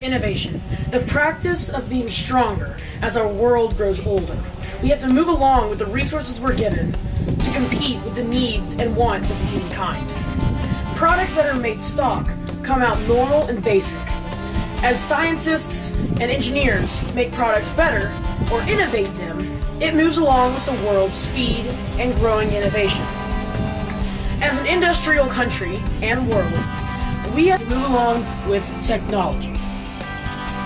Innovation, the practice of being stronger as our world grows older. We have to move along with the resources we're given to compete with the needs and wants of the humankind. Products that are made stock come out normal and basic. As scientists and engineers make products better or innovate them, it moves along with the world's speed and growing innovation. As an industrial country and world, we have to move along with technology.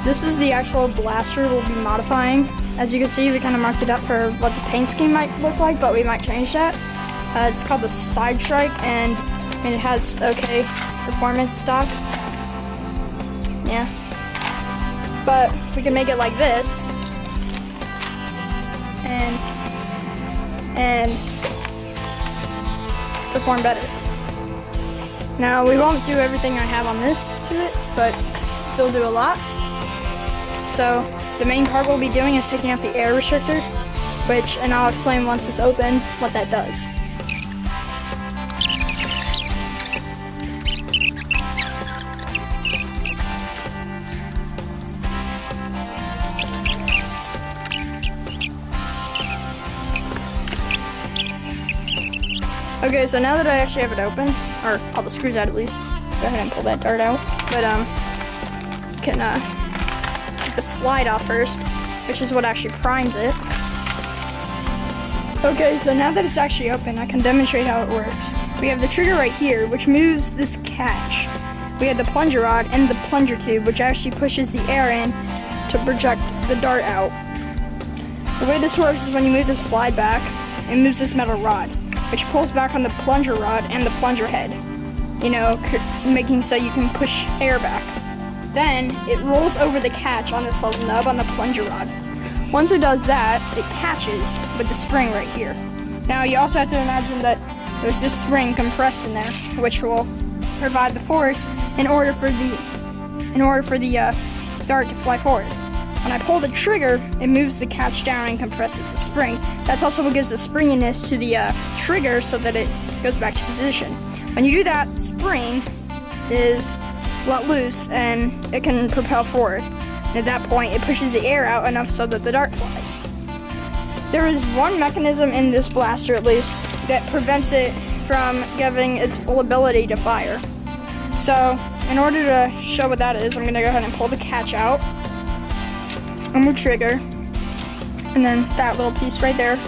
This is the actual blaster we'll be modifying. As you can see, we kind of marked it up for what the paint scheme might look like, but we might change that. It's called the Side Strike, and it has okay performance stock. Yeah. But we can make it like this, and perform better. Now, we won't do everything I have on this to it, but still do a lot. So the main part we'll be doing is taking out the air restrictor, and I'll explain once it's open what that does. Okay, so now that I actually have it open, or all the screws out at least, go ahead and pull that dart out. But you can take the slide off first, which is what actually primes it. Okay, so now that it's actually open, I can demonstrate how it works. We have the trigger right here, which moves this catch. We have the plunger rod and the plunger tube, which actually pushes the air in to project the dart out. The way this works is when you move the slide back, it moves this metal rod, which pulls back on the plunger rod and the plunger head, making so you can push air back. Then it rolls over the catch on this little nub on the plunger rod. Once it does that, it catches with the spring right here. Now you also have to imagine that there's this spring compressed in there, which will provide the force in order for the dart to fly forward. When I pull the trigger, it moves the catch down and compresses the spring. That's also what gives the springiness to the trigger so that it goes back to position. When you do that, spring is let loose and it can propel forward. And at that point, it pushes the air out enough so that the dart flies. There is one mechanism in this blaster, at least, that prevents it from giving its full ability to fire. So, in order to show what that is, I'm going to go ahead and pull the catch out. And the trigger, and then that little piece right there,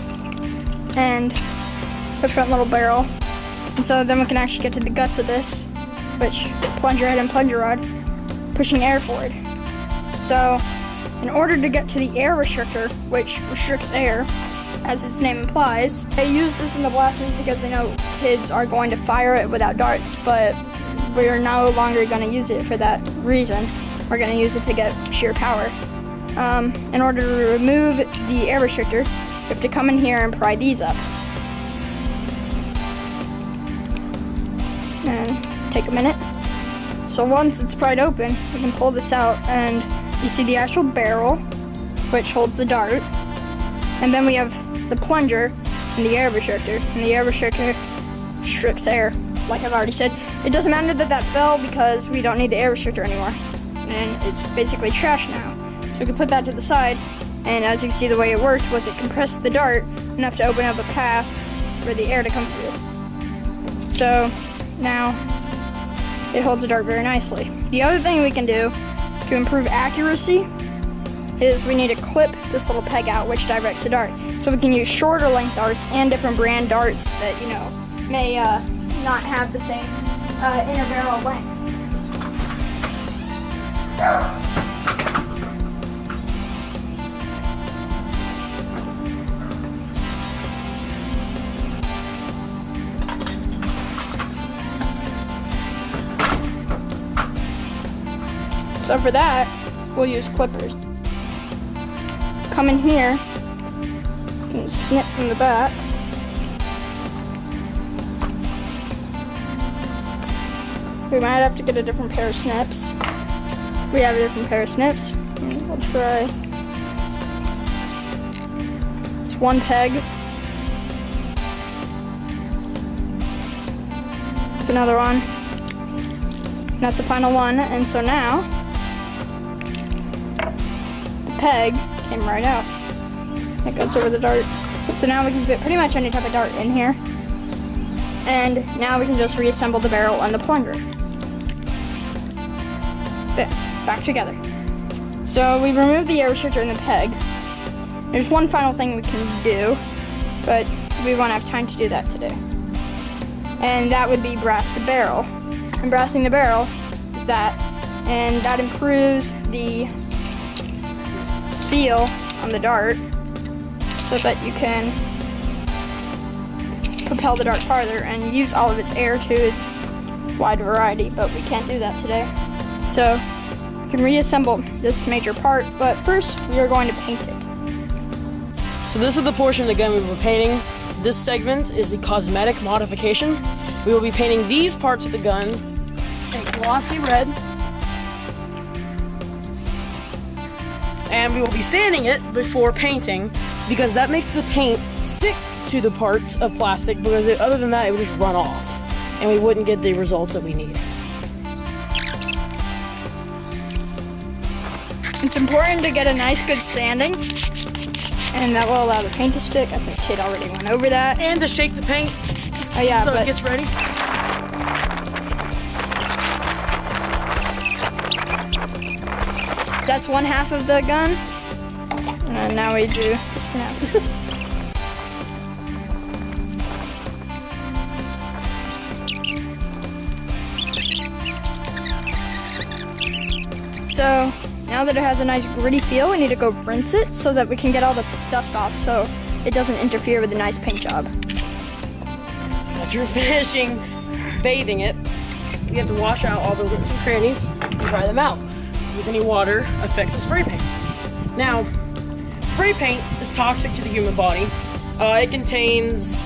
and the front little barrel. And so then we can actually get to the guts of this, which plunger head and plunger rod, pushing air forward. So in order to get to the air restrictor, which restricts air, as its name implies, they use this in the blasters because they know kids are going to fire it without darts, but we're no longer going to use it for that reason. We're going to use it to get sheer power. In order to remove the air restrictor, you have to come in here and pry these up. And take a minute. So once it's pried open, we can pull this out and you see the actual barrel, which holds the dart. And then we have the plunger and the air restrictor. And the air restrictor restricts air, like I've already said. It doesn't matter that that fell because we don't need the air restrictor anymore. And it's basically trash now. So we can put that to the side, and as you can see, the way it worked was it compressed the dart enough to open up a path for the air to come through. So now it holds the dart very nicely. The other thing we can do to improve accuracy is we need to clip this little peg out, which directs the dart. So we can use shorter length darts and different brand darts that, may not have the same inner barrel length. So for that, we'll use clippers. Come in here and snip from the back. We might have to get a different pair of snips. We have a different pair of snips. We'll try. It's one peg. It's another one. And that's the final one. And so now peg came right out. It goes over the dart. So now we can fit pretty much any type of dart in here. And now we can just reassemble the barrel and the plunger. There, back together. So we removed the air restrictor and the peg. There's one final thing we can do, but we won't have time to do that today. And that would be brass the barrel. And brassing the barrel is that, and that improves the seal on the dart so that you can propel the dart farther and use all of its air to its wide variety, but we can't do that today. So we can reassemble this major part, but first we are going to paint it. So this is the portion of the gun we will be painting. This segment is the cosmetic modification. We will be painting these parts of the gun a glossy red. And we will be sanding it before painting because that makes the paint stick to the parts of plastic, because other than that it would just run off and we wouldn't get the results that we need. It's important to get a nice good sanding, and that will allow the paint to stick. I think Kate already went over that. And to shake the paint Oh yeah, so but it gets ready. that's one half of the gun. And now we do this half. So now that it has a nice gritty feel, we need to go rinse it so that we can get all the dust off so it doesn't interfere with the nice paint job. After finishing bathing it, we have to wash out all the nooks and crannies and dry them out, because any water affects the spray paint. Now, spray paint is toxic to the human body. It contains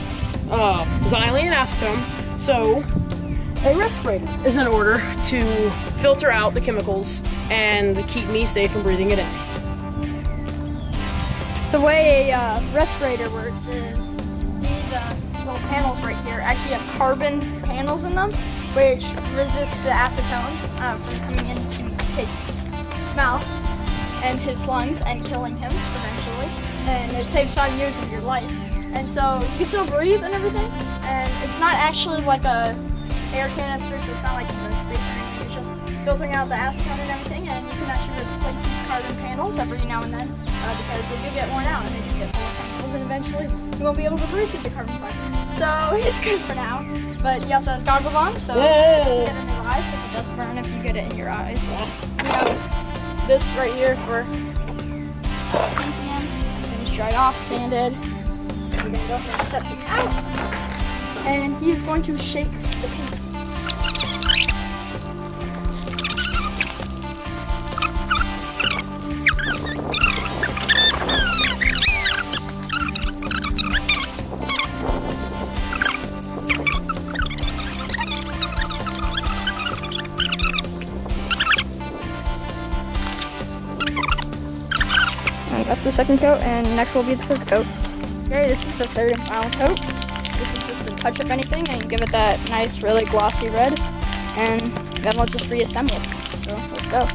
xylene and acetone, so a respirator is in order to filter out the chemicals and keep me safe from breathing it in. The way a respirator works is these little panels right here actually have carbon panels in them, which resist the acetone from coming into Kate's mouth and his lungs and killing him eventually. And it saves 5 years of your life. And so you can still breathe and everything. And it's not actually like a air canister, so it's not like it's in space or anything. It's just filtering out the acetone and everything, and you can actually replace these carbon panels every now and then because they do get worn out and they do get full of chemicals, and eventually you won't be able to breathe through the carbon fiber. So it's good for now. But he also has goggles on, so it doesn't get in his eyes because it does burn if you get it in your eyes. We have this right here for painting him. Everything's dried off, sanded. We're gonna go ahead and set this out, and he is going to shake the paint. And that's the second coat, and next will be the third coat. Okay, this is the third and final coat. This is just to touch up anything and give it that nice, really glossy red. And then we'll just reassemble. So let's go.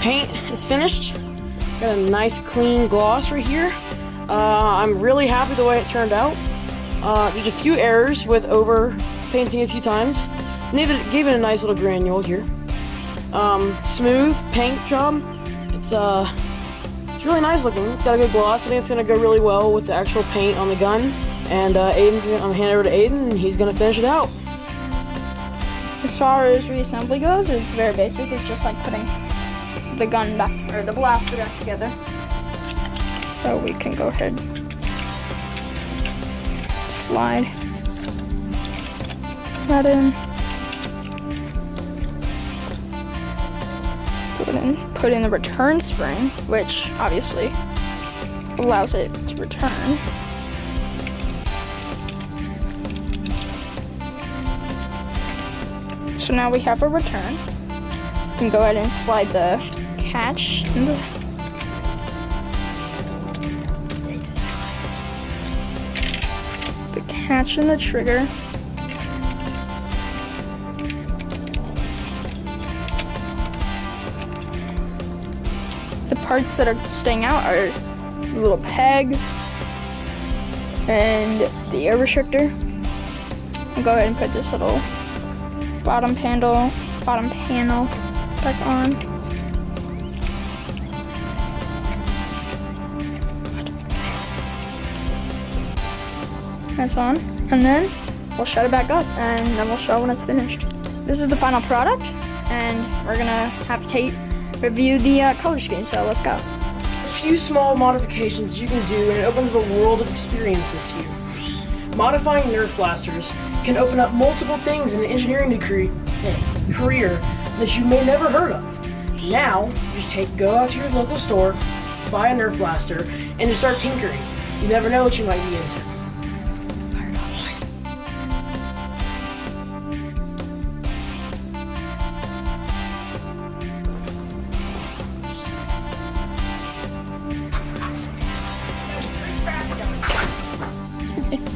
Paint is finished. Got a nice clean gloss right here. I'm really happy the way it turned out. There's a few errors with over painting a few times. Gave it a nice little granule here. Smooth paint job. It's really nice looking. It's got a good gloss. I think it's gonna go really well with the actual paint on the gun. And I'm gonna hand it over to Aiden, and he's gonna finish it out. As far as reassembly goes, it's very basic. It's just like putting the gun back, or the blaster back together. So we can go ahead, slide that in, put in the return spring, which obviously allows it to return. So now we have a return. You can go ahead and slide the catch in the attaching the trigger. The parts that are staying out are the little peg and the air restrictor. I'll go ahead and put this little bottom panel back on. That's on, and then we'll shut it back up, and then we'll show when it's finished. This is the final product, and we're gonna have Tate review the color scheme, so let's go. A few small modifications you can do, and it opens up a world of experiences to you. Modifying Nerf blasters can open up multiple things in an engineering career that you may never heard of. Now, you just go out to your local store, buy a Nerf blaster, and just start tinkering. You never know what you might be into.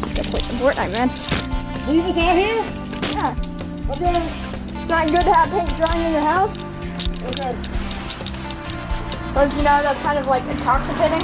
Let's go play some Fortnite, man. Leave us out here? Yeah. Okay. It's not good to have paint drying in your house. Okay. Because, you know, that's kind of like intoxicating.